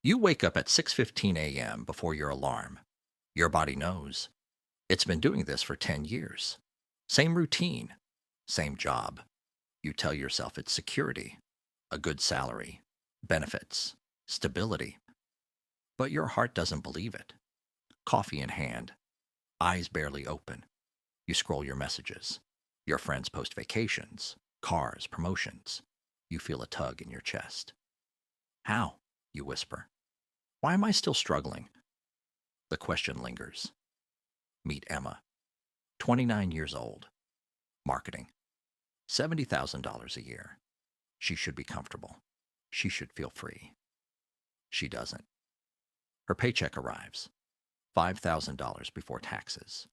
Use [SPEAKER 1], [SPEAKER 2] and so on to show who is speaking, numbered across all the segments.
[SPEAKER 1] You wake up at 6:15 a.m. before your alarm. Your body knows. It's been doing this for 10 years. Same routine, same job. You tell yourself it's security, a good salary, benefits, stability. But your heart doesn't believe it. Coffee in hand, eyes barely open. You scroll your messages. Your friends post vacations, cars, promotions. You feel a tug in your chest. How? You whisper. Why am I still struggling? The question lingers. Meet Emma, 29 years old. Marketing. $70,000 a year. She should be comfortable. She should feel free. She doesn't. Her paycheck arrives. $5,000 before taxes.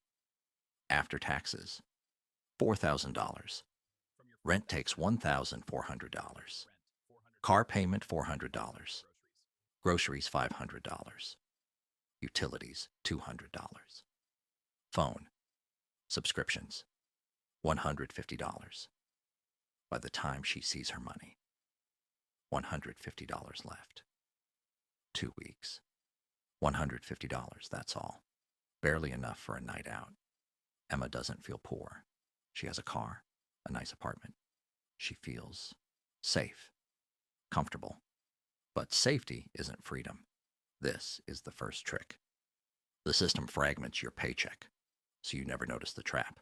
[SPEAKER 1] After taxes, $4,000. Rent takes $1,400. Car payment $400. Groceries $500. Utilities $200. Phone. Subscriptions $150. By the time she sees her money, $150 left. 2 weeks. $150, that's all. Barely enough for a night out. Emma doesn't feel poor. She has a car, a nice apartment. She feels safe, comfortable. But safety isn't freedom. This is the first trick. The system fragments your paycheck, so you never notice the trap.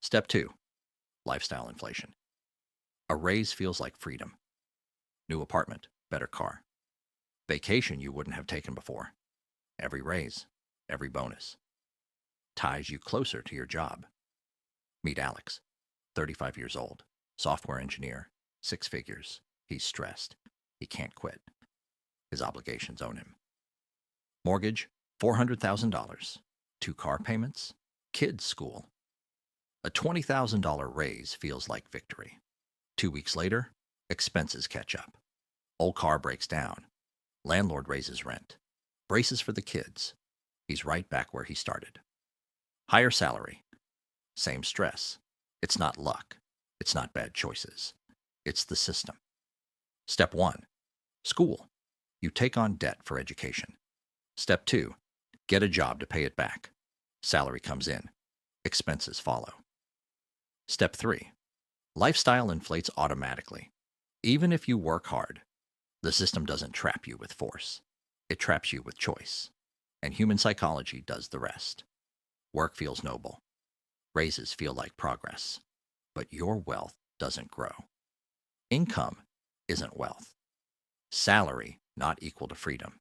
[SPEAKER 1] Step 2. Lifestyle inflation. A raise feels like freedom. New apartment, better car. Vacation you wouldn't have taken before. Every raise, every bonus. Ties you closer to your job. Meet Alex, 35 years old, software engineer, 6 figures. He's stressed. He can't quit. His obligations own him. Mortgage, $400,000. 2 car payments. Kids' school. A $20,000 raise feels like victory. 2 weeks later, expenses catch up. Old car breaks down. Landlord raises rent. Braces for the kids. He's right back where he started. Higher salary. Same stress. It's not luck. It's not bad choices. It's the system. Step 1. School. You take on debt for education. Step 2. Get a job to pay it back. Salary comes in. Expenses follow. Step 3. Lifestyle inflates automatically. Even if you work hard, the system doesn't trap you with force. It traps you with choice. And human psychology does the rest. Work feels noble. Raises feel like progress. But your wealth doesn't grow. Income isn't wealth. Salary not equal to freedom.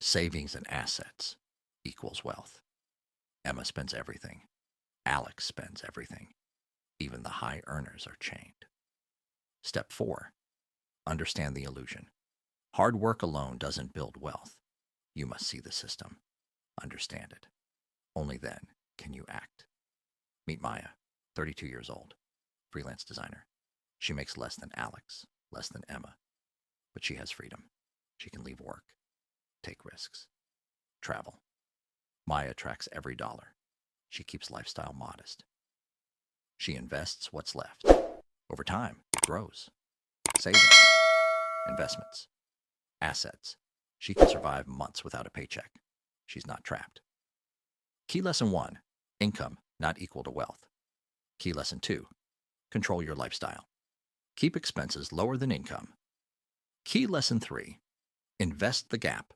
[SPEAKER 1] Savings and assets equals wealth. Emma spends everything. Alex spends everything. Even the high earners are chained. Step 4. Understand the illusion. Hard work alone doesn't build wealth. You must see the system. Understand it. Only then can you act. Meet Maya, 32 years old, freelance designer. She makes less than Alex, less than Emma, but she has freedom. She can leave work, take risks, travel. Maya tracks every dollar. She keeps lifestyle modest. She invests what's left. Over time, it grows. Savings, investments, assets. She can survive months without a paycheck. She's not trapped. Key lesson 1, income not equal to wealth. Key lesson 2, control your lifestyle. Keep expenses lower than income. Key lesson 3, invest the gap.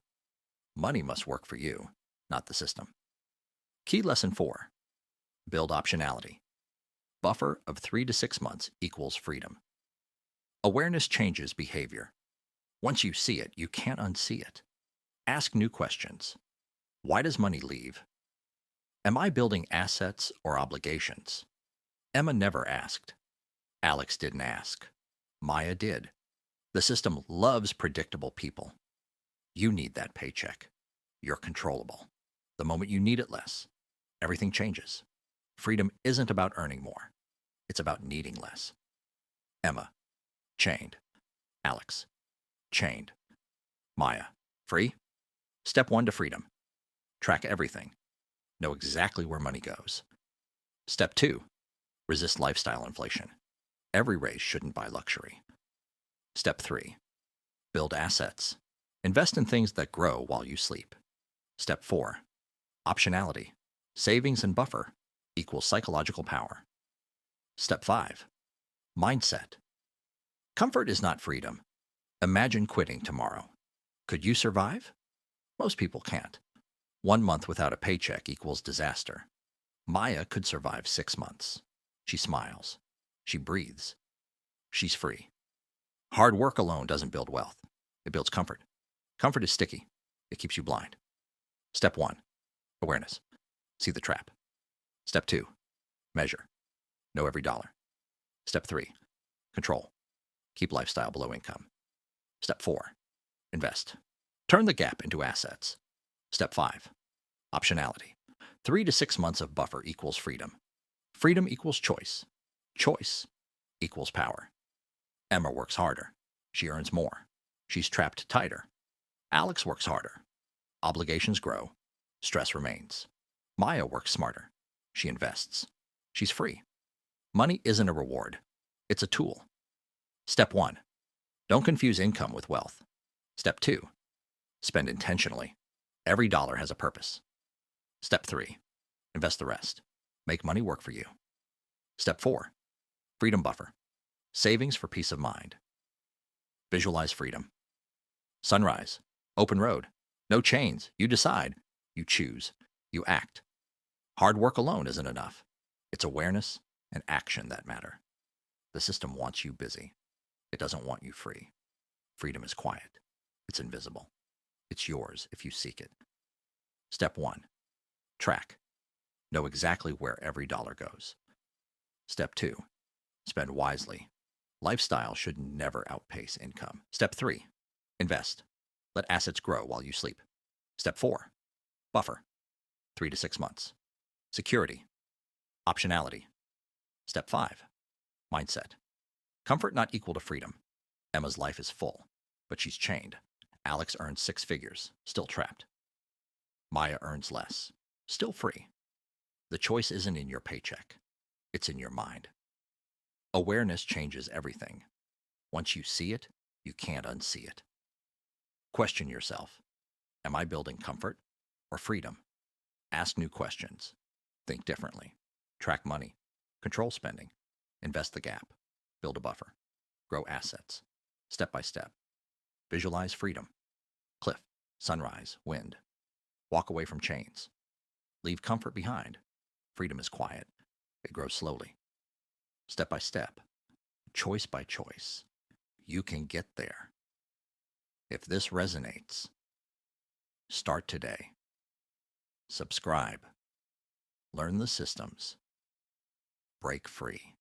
[SPEAKER 1] Money must work for you, not the system. Key lesson 4, build optionality. Buffer of 3 to 6 months equals freedom. Awareness changes behavior. Once you see it, you can't unsee it. Ask new questions. Why does money leave? Am I building assets or obligations? Emma never asked. Alex didn't ask. Maya did. The system loves predictable people. You need that paycheck. You're controllable. The moment you need it less, everything changes. Freedom isn't about earning more. It's about needing less. Emma, chained. Alex, chained. Maya, free? Step 1 to freedom. Track everything. Know exactly where money goes. Step 2, resist lifestyle inflation. Every raise shouldn't buy luxury. Step 3, build assets. Invest in things that grow while you sleep. Step 4. Optionality. Savings and buffer equals psychological power. Step 5. Mindset. Comfort is not freedom. Imagine quitting tomorrow. Could you survive? Most people can't. 1 month without a paycheck equals disaster. Maya could survive 6 months. She smiles. She breathes. She's free. Hard work alone doesn't build wealth. It builds comfort. Comfort is sticky. It keeps you blind. Step 1. Awareness. See the trap. Step 2. Measure. Know every dollar. Step 3. Control. Keep lifestyle below income. Step 4. Invest. Turn the gap into assets. Step 5. Optionality. 3 to 6 months of buffer equals freedom. Freedom equals choice. Choice equals power. Emma works harder. She earns more. She's trapped tighter. Alex works harder. Obligations grow. Stress remains. Maya works smarter. She invests. She's free. Money isn't a reward. It's a tool. Step 1. Don't confuse income with wealth. Step 2. Spend intentionally. Every dollar has a purpose. Step 3. Invest the rest. Make money work for you. Step 4. Freedom buffer. Savings for peace of mind. Visualize freedom. Sunrise. Open road. No chains. You decide. You choose. You act. Hard work alone isn't enough. It's awareness and action that matter. The system wants you busy. It doesn't want you free. Freedom is quiet. It's invisible. It's yours if you seek it. Step 1. Track. Know exactly where every dollar goes. Step 2. Spend wisely. Lifestyle should never outpace income. Step 3. Invest. Let assets grow while you sleep. Step 4. Buffer. 3 to 6 months. Security. Optionality. Step 5. Mindset. Comfort not equal to freedom. Emma's life is full, but she's chained. Alex earns 6 figures, still trapped. Maya earns less, still free. The choice isn't in your paycheck. It's in your mind. Awareness changes everything. Once you see it, you can't unsee it. Question yourself. Am I building comfort or freedom? Ask new questions. Think differently. Track money. Control spending. Invest the gap. Build a buffer. Grow assets. Step by step. Visualize freedom. Cliff, sunrise, wind. Walk away from chains. Leave comfort behind. Freedom is quiet. It grows slowly. Step by step. Choice by choice. You can get there. If this resonates, start today. Subscribe. Learn the systems. Break free.